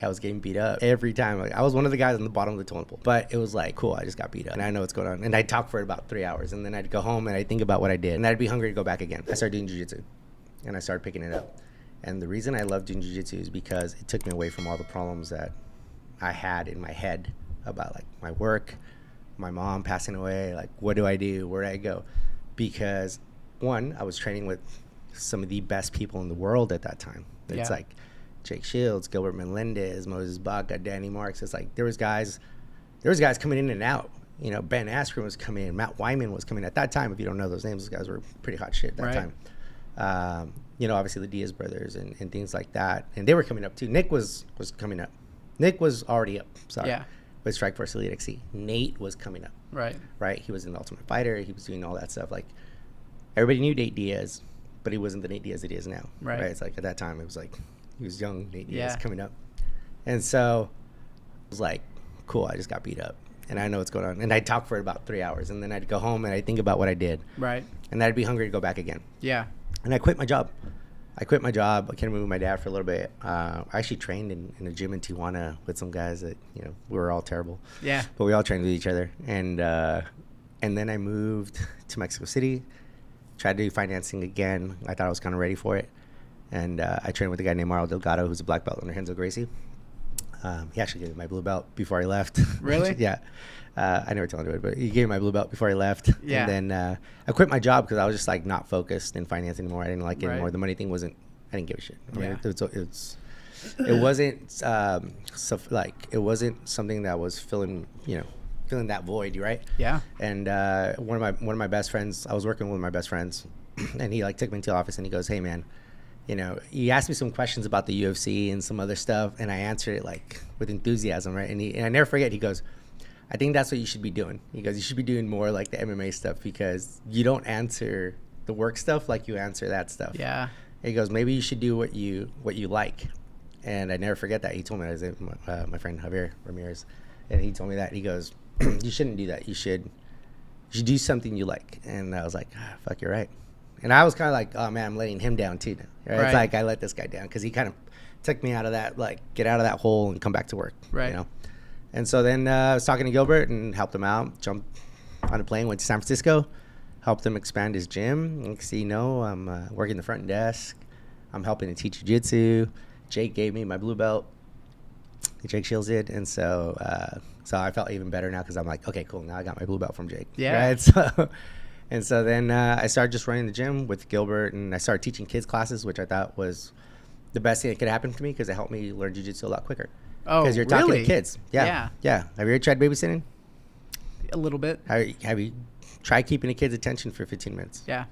I was getting beat up every time. Like, I was one of the guys on the bottom of the totem pole, but it was like, cool, I just got beat up and I know what's going on. And I'd talk for about 3 hours and then I'd go home and I'd think about what I did and I'd be hungry to go back again. I started doing jiu-jitsu and I started picking it up. And the reason I love doing jiu-jitsu is because it took me away from all the problems that I had in my head about like my work, my mom passing away, like what do I do, where do I go? Because one, I was training with some of the best people in the world at that time. It's like Jake Shields, Gilbert Melendez, Moses Baca, Danny Marks. It's like there was guys coming in and out. You know, Ben Askren was coming in, Matt Wyman was coming in. At that time. If you don't know those names, those guys were pretty hot shit at that time. You know, obviously the Diaz Brothers and things like that, and they were coming up too. Nick was coming up. Nick was already up. Sorry, with Strikeforce Elite XC. Nate was coming up. Right. He was in the Ultimate Fighter. He was doing all that stuff. Like everybody knew Nate Diaz, but he wasn't the Nate Diaz that he is now. Right. It's like at that time it was like. He was young, Nate Diaz coming up. And so it was like, cool, I just got beat up. And I know what's going on. And I'd talk for about 3 hours. And then I'd go home and I'd think about what I did. Right. And I'd be hungry to go back again. Yeah. And I quit my job. I came to move with my dad for a little bit. I actually trained in a gym in Tijuana with some guys that, you know, we were all terrible. Yeah. But we all trained with each other. And then I moved to Mexico City, tried to do financing again. I thought I was kind of ready for it. And I trained with a guy named Mario Delgado, who's a black belt under Renzo Gracie. He actually gave me my blue belt before I left. Really? Yeah. I never told him it, but he gave me my blue belt before I left. Yeah. And then I quit my job because I was just like not focused in finance anymore. I didn't like it anymore. The money thing I didn't give a shit. I mean, it wasn't something that was filling that void, right? Yeah. And one of my best friends, I was working with my best friends, and he like took me into the office and he goes, "Hey man, you know," he asked me some questions about the UFC and some other stuff, and I answered it like with enthusiasm, right? And I never forget. He goes, "I think that's what you should be doing." He goes, "You should be doing more like the MMA stuff because you don't answer the work stuff like you answer that stuff." Yeah. He goes, "Maybe you should do what you like." And I never forget that. He told me that. My friend Javier Ramirez, and he told me that. He goes, "You shouldn't do that. You should do something you like." And I was like, "Fuck, you're right." And I was kind of like, oh man, I'm letting him down too. Right? It's like I let this guy down because he kind of took me out of that, like get out of that hole and come back to work. Right. You know. And so then I was talking to Gilbert and helped him out. Jumped on a plane, went to San Francisco, helped him expand his gym. Next thing you know, I'm working the front desk. I'm helping to teach jiu-jitsu. Jake gave me my blue belt. Jake Shields did, and so I felt even better now because I'm like, okay, cool. Now I got my blue belt from Jake. Yeah. Right. And so then I started just running the gym with Gilbert, and I started teaching kids classes, which I thought was the best thing that could happen to me because it helped me learn jiu-jitsu a lot quicker. Oh, because you're talking to kids. Yeah. Have you ever tried babysitting? A little bit. Have you tried keeping a kid's attention for 15 minutes? Yeah.